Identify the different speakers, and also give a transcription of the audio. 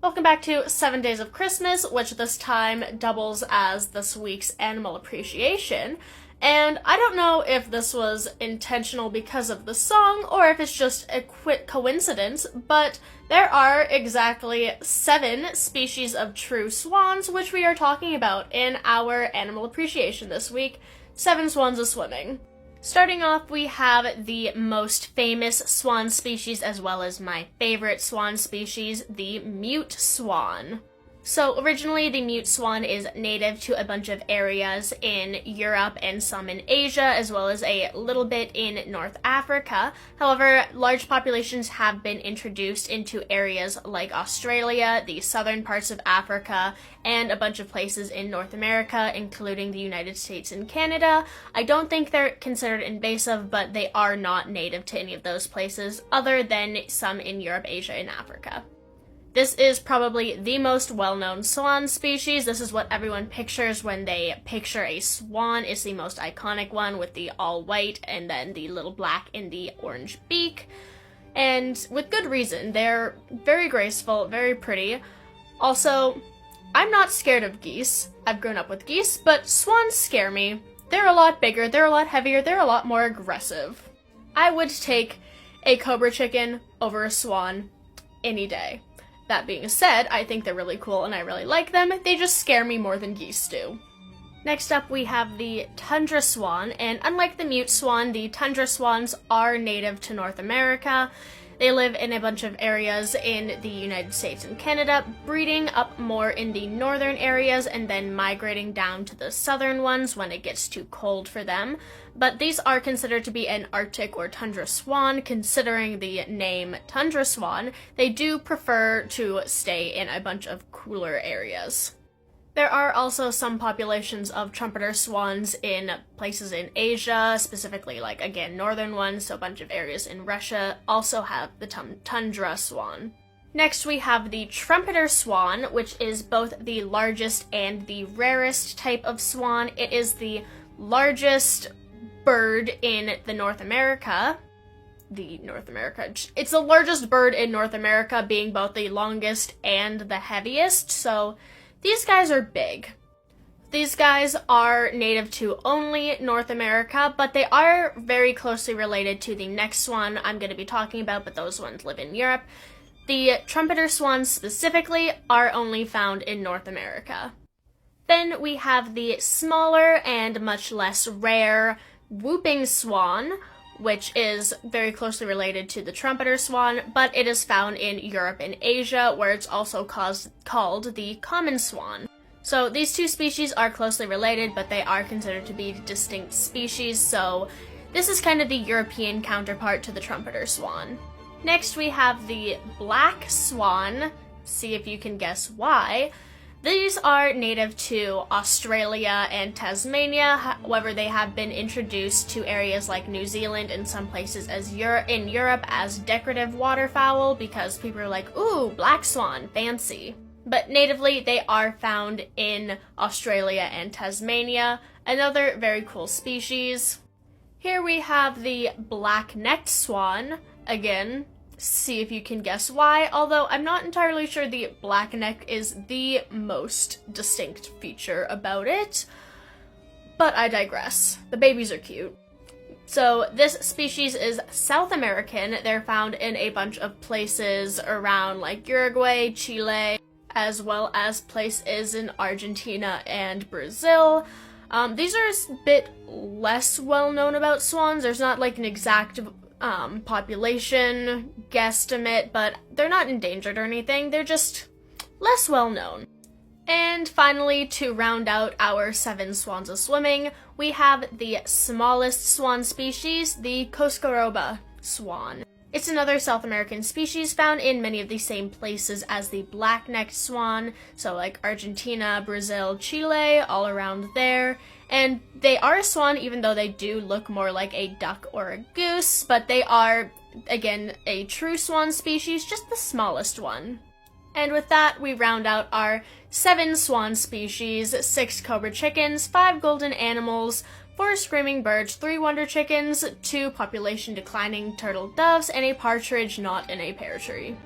Speaker 1: Welcome back to 7 Days of Christmas, which this time doubles as this week's animal appreciation. And I don't know if this was intentional because of the song or if it's just a quick coincidence, but there are exactly 7 species of true swans, which we are talking about in our animal appreciation this week. 7 swans a swimming. Starting off, we have the most famous swan species as well as my favorite swan species, the mute swan. So originally, the mute swan is native to a bunch of areas in Europe and some in Asia, as well as a little bit in North Africa. However, large populations have been introduced into areas like Australia, the southern parts of Africa, and a bunch of places in North America, including the United States and Canada. I don't think they're considered invasive, but they are not native to any of those places, other than some in Europe, Asia, and Africa. This is probably the most well-known swan species. This is what everyone pictures when they picture a swan. It's the most iconic one with the all white and then the little black and the orange beak. And with good reason. They're very graceful, very pretty. Also, I'm not scared of geese. I've grown up with geese, but swans scare me. They're a lot bigger, they're a lot heavier, they're a lot more aggressive. I would take a cobra chicken over a swan any day. That being said, I think they're really cool and I really like them. They just scare me more than geese do. Next up, we have the tundra swan, and unlike the mute swan, the tundra swans are native to North America. They live in a bunch of areas in the United States and Canada, breeding up more in the northern areas and then migrating down to the southern ones when it gets too cold for them. But these are considered to be an Arctic or tundra swan, considering the name tundra swan. They do prefer to stay in a bunch of cooler areas. There are also some populations of trumpeter swans in places in Asia, specifically again, northern ones, so a bunch of areas in Russia also have the tundra swan. Next, we have the trumpeter swan, which is both the largest and the rarest type of swan. It is the largest bird in North America. It's the largest bird in North America, being both the longest and the heaviest, so these guys are big. These guys are native to only North America, but they are very closely related to the next one I'm going to be talking about, but those ones live in Europe. The trumpeter swans specifically are only found in North America. Then we have the smaller and much less rare whooping swan, which is very closely related to the trumpeter swan, but it is found in Europe and Asia, where it's also called the common swan. So these two species are closely related, but they are considered to be distinct species, so this is kind of the European counterpart to the trumpeter swan. Next, we have the black swan. See if you can guess why. These are native to Australia and Tasmania, however they have been introduced to areas like New Zealand and some places in Europe as decorative waterfowl because people are like, ooh, black swan, fancy. But natively, they are found in Australia and Tasmania, another very cool species. Here we have the black-necked swan, again. See if you can guess why, although I'm not entirely sure the black neck is the most distinct feature about it, but I digress. The babies are cute. So this species is South American. They're found in a bunch of places around Uruguay, Chile, as well as places in Argentina and Brazil. These are a bit less well known about swans. There's not an exact population guesstimate, but they're not endangered or anything. They're just less well known. And finally, to round out our 7 swans a swimming, we have the smallest swan species, the Koskoroba swan. It's another South American species found in many of the same places as the black-necked swan, so Argentina, Brazil, Chile, all around there. And they are a swan even though they do look more like a duck or a goose, but they are, again, a true swan species, just the smallest one. And with that, we round out our 7 swan species, 6 cobra chickens, 5 golden animals, 4 screaming birds, 3 wonder chickens, 2 population declining turtle doves, and a partridge not in a pear tree.